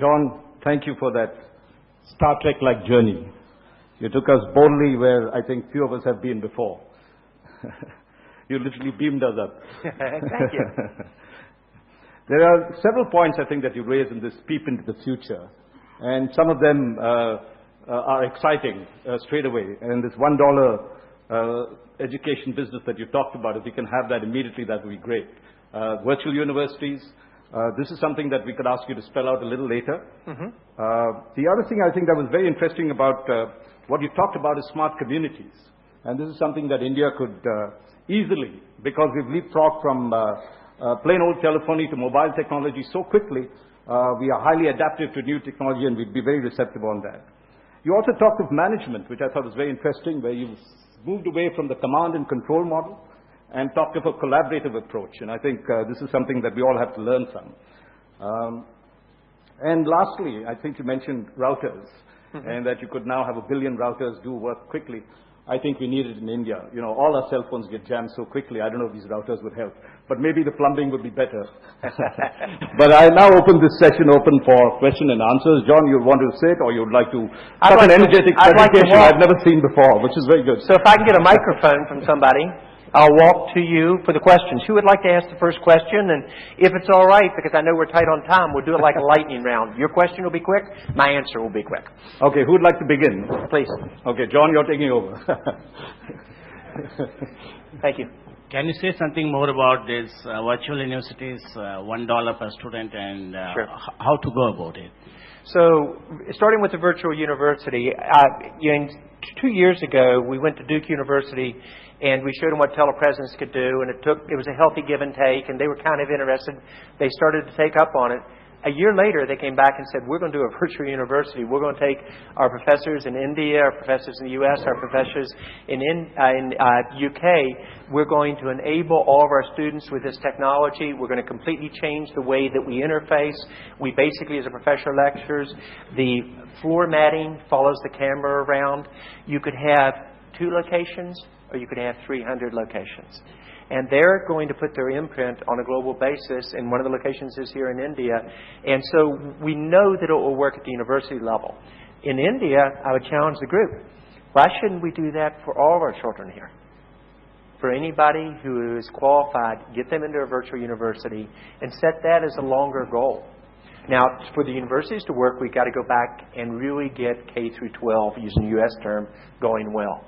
John, thank you for that Star Trek-like journey. You took us boldly where I think few of us have been before. You literally beamed us up. Thank you. There are several points I think that you raised in this peep into the future, and some of them are exciting straight away. And this $1 education business that you talked about, if we can have that immediately, that would be great. Virtual universities, this is something that we could ask you to spell out a little later. The other thing I think that was very interesting about what you talked about is smart communities. And this is something that India could easily, because we've leapfrogged from plain old telephony to mobile technology so quickly, we are highly adaptive to new technology and we'd be very receptive on that. You also talked of management, which I thought was very interesting, where you moved away from the command and control model and talked of a collaborative approach. And I think this is something that we all have to learn from. And lastly, I think you mentioned routers, and that you could now have 1 billion routers do work quickly. I think we need it in India. You know, all our cell phones get jammed so quickly. I don't know if these routers would help, but maybe the plumbing would be better. But I now open this session open for question and answers. John, you want to say it, or you'd like to? Such an energetic presentation I've never seen before, which is very good. So if I can get a microphone from somebody, I'll walk to you for the questions. Who would like to ask the first question? And if it's all right, because I know we're tight on time, we'll do it like a lightning round. Your question will be quick. My answer will be quick. Okay, who would like to begin? Please. Okay, John, you're taking over. Thank you. Can you say something more about this virtual universities, $1 per student, and Sure. how to go about it? So, starting with the virtual university, 2 years ago, we went to Duke University and we showed them what telepresence could do, and it was a healthy give and take, and they were kind of interested. They started to take up on it. A year later, they came back and said, we're going to do a virtual university. We're going to take our professors in India, our professors in the U.S., our professors in UK. We're going to enable all of our students with this technology. We're going to completely change the way that we interface. We basically, as a professional lecturers, the floor matting follows the camera around. You could have 2 locations, or you could have 300 locations. And they're going to put their imprint on a global basis, and one of the locations is here in India. And so we know that it will work at the university level. In India, I would challenge the group. Why shouldn't we do that for all of our children here? For anybody who is qualified, get them into a virtual university and set that as a longer goal. Now, for the universities to work, we've got to go back and really get K through 12, using the U.S. term, going well.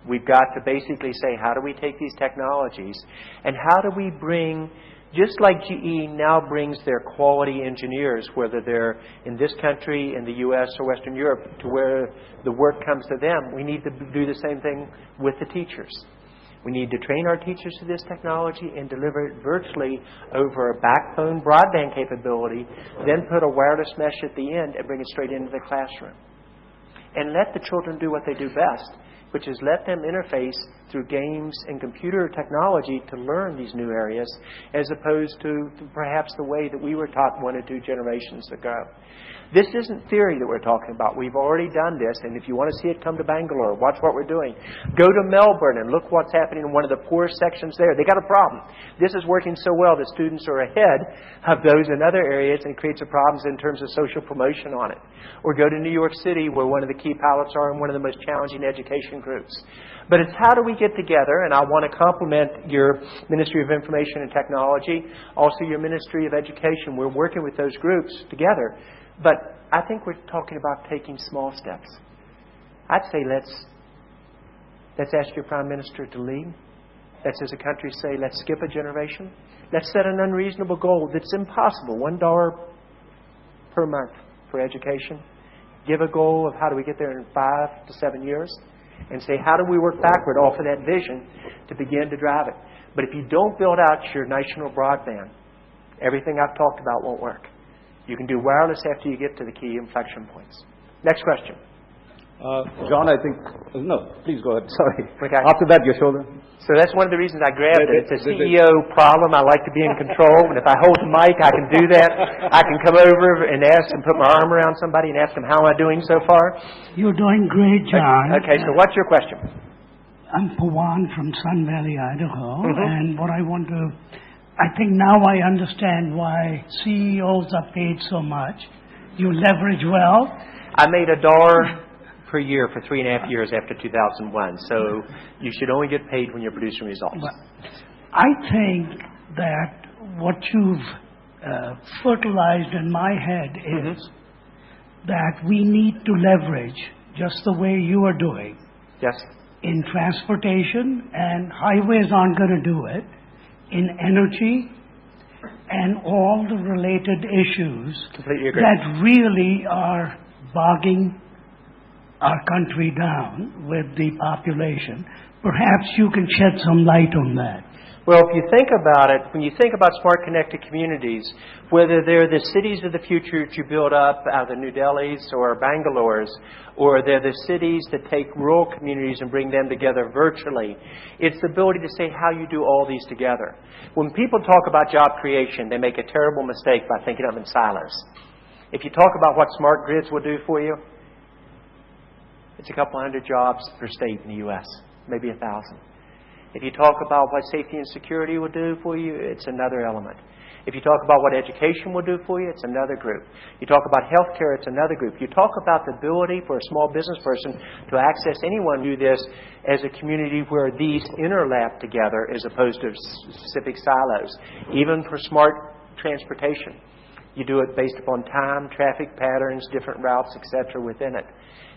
We've got to basically say, how do we take these technologies and how do we bring, just like GE now brings their quality engineers, whether they're in this country, in the U.S. or Western Europe, to where the work comes to them, we need to do the same thing with the teachers. We need to train our teachers to this technology and deliver it virtually over a backbone broadband capability, then put a wireless mesh at the end and bring it straight into the classroom. And let the children do what they do best, which is let them interface through games and computer technology to learn these new areas, as opposed to perhaps the way that we were taught 1 or 2 generations ago. This isn't theory that we're talking about. We've already done this, and if you want to see it, come to Bangalore. Watch what we're doing. Go to Melbourne and look what's happening in one of the poorest sections there. They got a problem. This is working so well that students are ahead of those in other areas, and creates a problems in terms of social promotion on it. Or go to New York City, where one of the key pilots are in one of the most challenging education groups. But it's how do we get together, and I want to compliment your Ministry of Information and Technology, also your Ministry of Education. We're working with those groups together. But I think we're talking about taking small steps. I'd say let's ask your Prime Minister to lead. Let's, as a country, say let's skip a generation. Let's set an unreasonable goal that's impossible, $1 per month for education. Give a goal of how do we get there in 5 to 7 years, and say how do we work backward off of that vision to begin to drive it. But if you don't build out your national broadband, everything I've talked about won't work. You can do wireless after you get to the key inflection points. Next question. John, I think... No, please go ahead. Sorry. Okay. After that, your shoulder. So that's one of the reasons I grabbed it. It's a CEO problem. I like to be in control. And if I hold the mic, I can do that. I can come over and ask and put my arm around somebody and ask them, how am I doing so far? You're doing great, John. Okay, so what's your question? I'm Pawan from Sun Valley, Idaho. And what I want to... I think now I understand why CEOs are paid so much. You leverage well. I made $1 per year for 3.5 years after 2001. So you should only get paid when you're producing results. Well, I think that what you've fertilized in my head is that we need to leverage just the way you are doing. Yes. In transportation, and highways aren't going to do it, in energy, and all the related issues Completely agree. that really are bogging our country down with the population. Perhaps you can shed some light on that. Well, if you think about it, when you think about smart connected communities, whether they're the cities of the future that you build up out of the New Delhis or Bangalores, or they're the cities that take rural communities and bring them together virtually, it's the ability to say how you do all these together. When people talk about job creation, they make a terrible mistake by thinking of them in silos. If you talk about what smart grids will do for you, it's a couple hundred jobs per state in the U.S., maybe 1,000. If you talk about what safety and security will do for you, it's another element. If you talk about what education will do for you, it's another group. You talk about healthcare, it's another group. You talk about the ability for a small business person to access anyone who do this as a community where these interlap together as opposed to specific silos. Even for smart transportation, you do it based upon time, traffic patterns, different routes, etc. within it.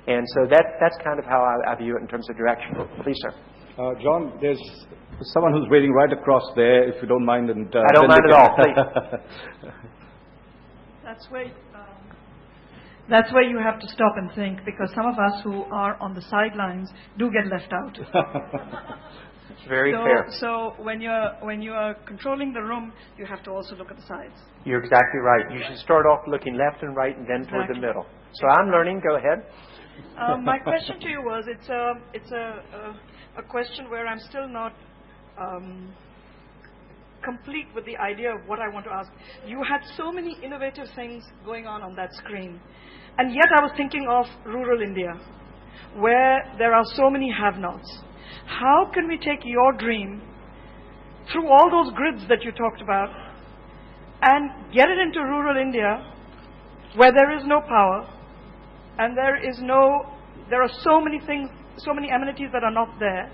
And so that's kind of how I view it in terms of direction. Please, sir. John, there's someone who's waiting right across there, if you don't mind. And I don't mind at all, please. That's where you have to stop and think, because some of us who are on the sidelines do get left out. Very fair. So when you are controlling the room, you have to also look at the sides. You're exactly right. You should start off looking left and right and then toward the middle. So I'm learning. Go ahead. My question to you was, it's a question where I'm still not complete with the idea of what I want to ask. You had so many innovative things going on that screen, and yet I was thinking of rural India, where there are so many have-nots. How can we take your dream through all those grids that you talked about and get it into rural India, where there is no power, and there are so many things, so many amenities that are not there,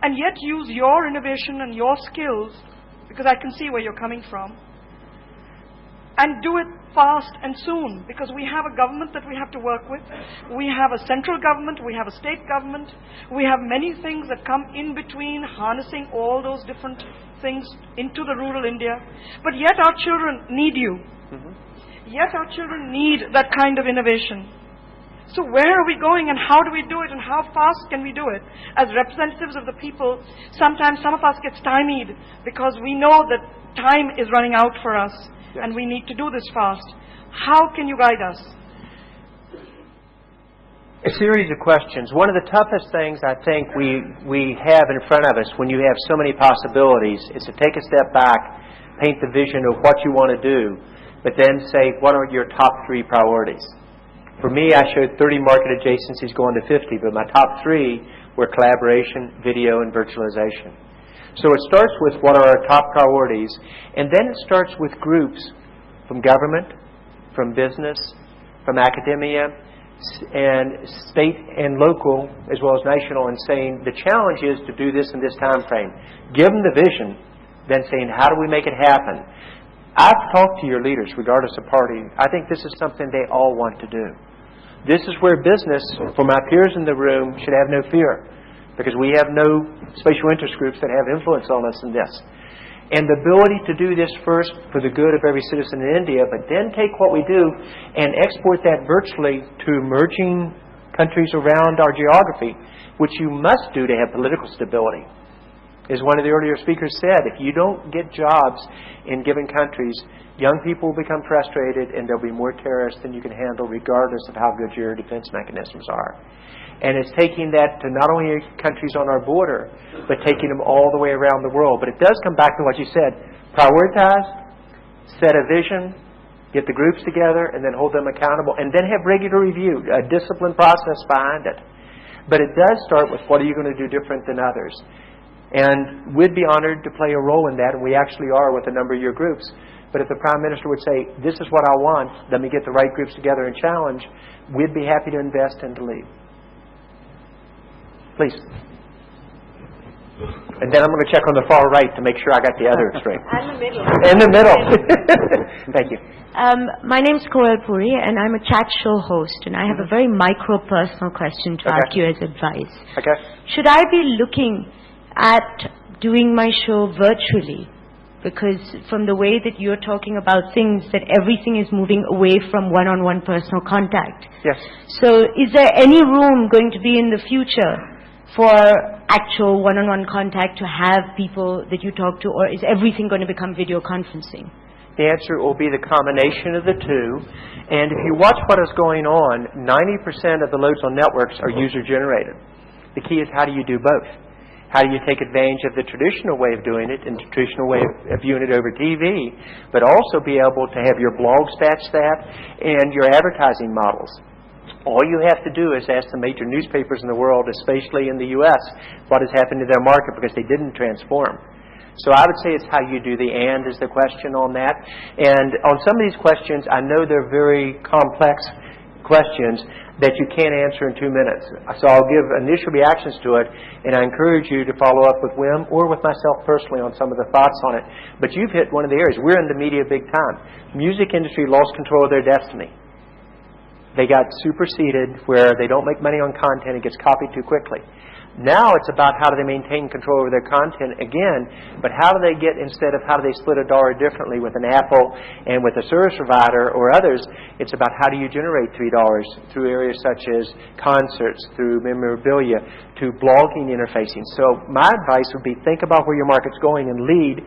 and yet use your innovation and your skills, because I can see where you're coming from, and do it fast and soon, because we have a government that we have to work with. We have a central government, we have a state government, we have many things that come in between, harnessing all those different things into the rural India. But yet our children need you. Yet our children need that kind of innovation. So where are we going, and how do we do it, and how fast can we do it? As representatives of the people, sometimes some of us get stymied because we know that time is running out for us, and we need to do this fast. How can you guide us? A series of questions. One of the toughest things I think we have in front of us when you have so many possibilities is to take a step back, paint the vision of what you want to do, but then say, what are your top 3 priorities? For me, I showed 30 market adjacencies going to 50, but my top 3 were collaboration, video, and virtualization. So it starts with what are our top priorities, and then it starts with groups from government, from business, from academia, and state and local, as well as national, and saying the challenge is to do this in this time frame. Give them the vision, then saying, how do we make it happen? I've talked to your leaders, regardless of party. I think this is something they all want to do. This is where business, for my peers in the room, should have no fear, because we have no special interest groups that have influence on us in this. And the ability to do this first for the good of every citizen in India, but then take what we do and export that virtually to emerging countries around our geography, which you must do to have political stability. As one of the earlier speakers said, if you don't get jobs in given countries, young people will become frustrated and there'll be more terrorists than you can handle, regardless of how good your defense mechanisms are. And it's taking that to not only countries on our border, but taking them all the way around the world. But it does come back to what you said. Prioritize, set a vision, get the groups together, and then hold them accountable, and then have regular review, a disciplined process behind it. But it does start with what are you going to do different than others. And we'd be honored to play a role in that, and we actually are with a number of your groups. But if the Prime Minister would say, this is what I want, let me get the right groups together and challenge, we'd be happy to invest and to lead. Please. And then I'm going to check on the far right to make sure I got the other straight. And the middle. In the middle. Thank you. My name's Koral Puri, and I'm a chat show host, and I have a very micro-personal question to ask you as advice. Okay. Should I be looking at doing my show virtually? Because from the way that you're talking about things, that everything is moving away from one-on-one personal contact. Yes. So is there any room going to be in the future for actual one-on-one contact to have people that you talk to, or is everything going to become video conferencing? The answer will be the combination of the two. And if you watch what is going on, 90% of the loads on networks are user-generated. The key is, how do you do both? How do you take advantage of the traditional way of doing it and the traditional way of viewing it over TV, but also be able to have your blogs match that and your advertising models? All you have to do is ask the major newspapers in the world, especially in the U.S., what has happened to their market because they didn't transform. So I would say it's how you do the "and" is the question on that. And on some of these questions, I know they're very complex questions that you can't answer in 2 minutes. So I'll give initial reactions to it, and I encourage you to follow up with Wim or with myself personally on some of the thoughts on it. But you've hit one of the areas. We're in the media big time. Music industry lost control of their destiny. They got superseded where they don't make money on content. It gets copied too quickly. Now it's about how do they maintain control over their content again, but how do they get, instead of how do they split $1 differently with an Apple and with a service provider or others, it's about how do you generate $3 through areas such as concerts, through memorabilia, to blogging interfacing. So my advice would be think about where your market's going and lead.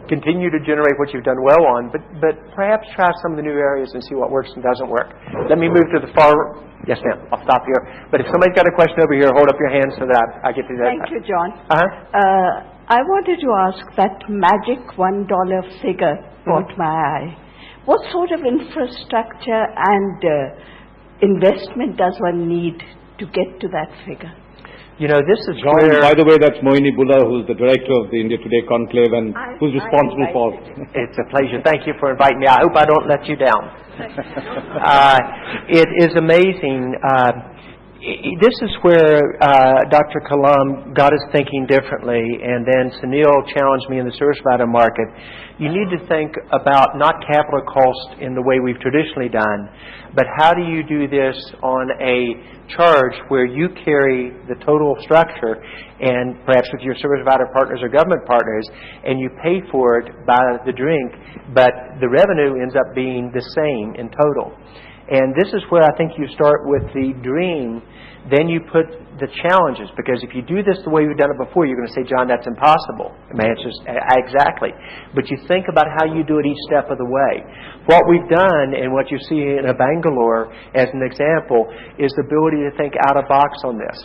Continue to generate what you've done well on, but perhaps try some of the new areas and see what works and doesn't work. Let me move to the far... Yes, ma'am. I'll stop here. But if somebody's got a question over here, hold up your hand so that I get to that. Thank you, John. Uh-huh. I wanted to ask, that magic $1 figure caught my eye. What sort of infrastructure and investment does one need to get to that figure? You know, this is John, where... by the way, that's Mohini Bulla, who's the director of the India Today Conclave and who's responsible for... It's a pleasure. Thank you for inviting me. I hope I don't let you down. It is amazing. This is where Dr. Kalam got us thinking differently, and then Sunil challenged me in the service provider market. You need to think about not capital cost in the way we've traditionally done, but how do you do this on a charge where you carry the total structure, and perhaps with your service provider partners or government partners, and you pay for it by the drink, but the revenue ends up being the same in total. And this is where I think you start with the dream, then you put the challenges, because if you do this the way we've done it before, you're going to say, John, that's impossible. And my answer is, exactly. But you think about how you do it each step of the way. What we've done, and what you see in Bangalore as an example, is the ability to think out of box on this.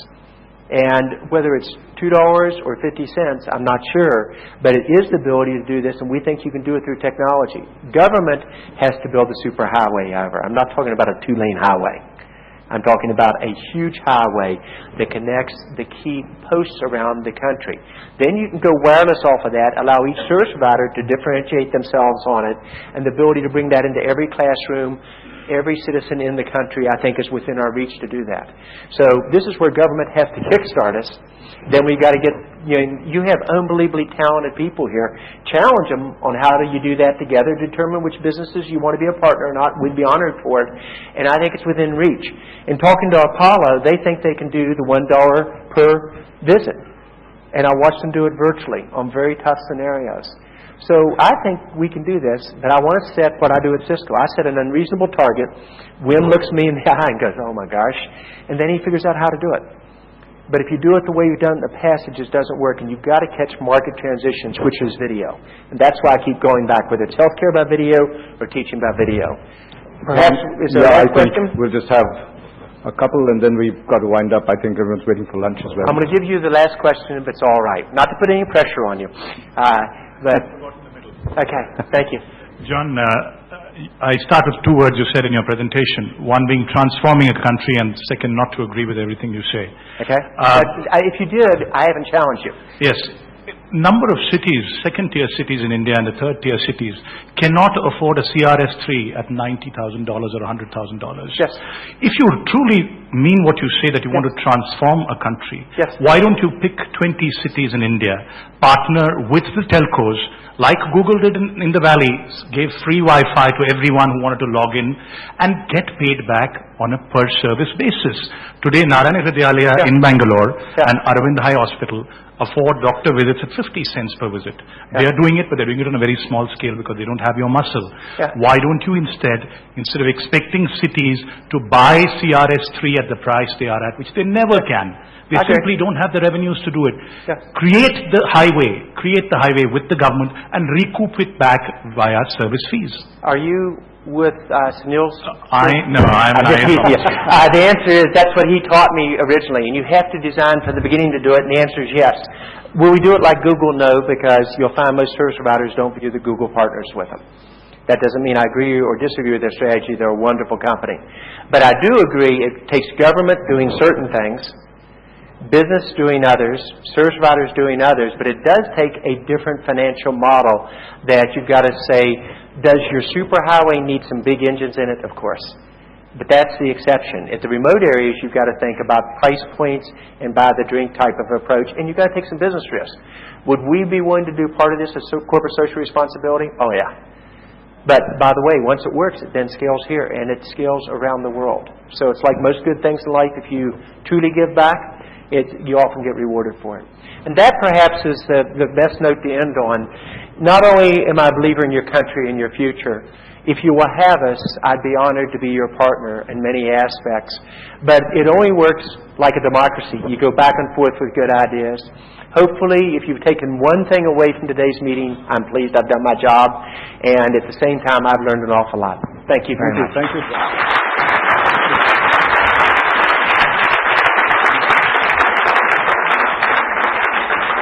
And whether it's $2 or 50 cents, I'm not sure, but it is the ability to do this, and we think you can do it through technology. Government has to build a superhighway, however. I'm not talking about a 2-lane highway. I'm talking about a huge highway that connects the key posts around the country. Then you can go wireless off of that, allow each service provider to differentiate themselves on it, and the ability to bring that into every classroom, every citizen in the country, I think, is within our reach to do that. So this is where government has to kickstart us. Then we've got to get, you have unbelievably talented people here. Challenge them on how do you do that together. Determine which businesses you want to be a partner or not. We'd be honored for it. And I think it's within reach. In talking to Apollo, they think they can do the $1 per visit. And I watched them do it virtually on very tough scenarios. So I think we can do this, but I want to set what I do at CISCO. I set an unreasonable target. Wim looks me in the eye and goes, oh my gosh. And then he figures out how to do it. But if you do it the way you've done it in the past, it just doesn't work. And you've got to catch market transitions, which is video. And that's why I keep going back, whether it's healthcare by video or teaching by video. Perhaps, is there a question? We'll just have a couple, and then we've got to wind up. I think everyone's waiting for lunch as well. I'm going to give you the last question if it's all right. Not to put any pressure on you. But okay, thank you. John, I start with 2 words you said in your presentation. One being transforming a country, and second, not to agree with everything you say. Okay. If you did, I haven't challenged you. Yes. number of cities, second-tier cities in India and the third-tier cities, cannot afford a CRS-3 at $90,000 or $100,000. Yes. If you truly mean what you say, that you want to transform a country, why don't you pick 20 cities in India, partner with the telcos, like Google did in the Valley, gave free Wi-Fi to everyone who wanted to log in, and get paid back on a per-service basis. Today, Narayana Hridayalaya in Bangalore and Aravind Eye Hospital afford doctor visits at 50 cents per visit. They are doing it, but they're doing it on a very small scale because they don't have your muscle. Why don't you instead of expecting cities to buy CRS-3 at the price they are at, which they never can, they simply don't have the revenues to do it. Create the highway with the government and recoup it back via service fees. Are you with Sunil's? No, I'm an the answer is that's what he taught me originally, and you have to design from the beginning to do it, and the answer is yes. Will we do it like Google? No, because you'll find most service providers don't view the Google partners with them. That doesn't mean I agree or disagree with their strategy. They're a wonderful company. But I do agree it takes government doing certain things, business doing others, service providers doing others, but it does take a different financial model that you've got to say, does your superhighway need some big engines in it? Of course. But that's the exception. At the remote areas, you've got to think about price points and buy the drink type of approach, and you've got to take some business risk. Would we be willing to do part of this as corporate social responsibility? Oh, yeah. But, by the way, once it works, it then scales here, and it scales around the world. So it's like most good things in life. If you truly give back, you often get rewarded for it. And that perhaps is the best note to end on. Not only am I a believer in your country and your future, if you will have us, I'd be honored to be your partner in many aspects. But it only works like a democracy. You go back and forth with good ideas. Hopefully, if you've taken one thing away from today's meeting, I'm pleased I've done my job. And at the same time, I've learned an awful lot. Thank you very much. Thank you.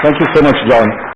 Thank you so much, John.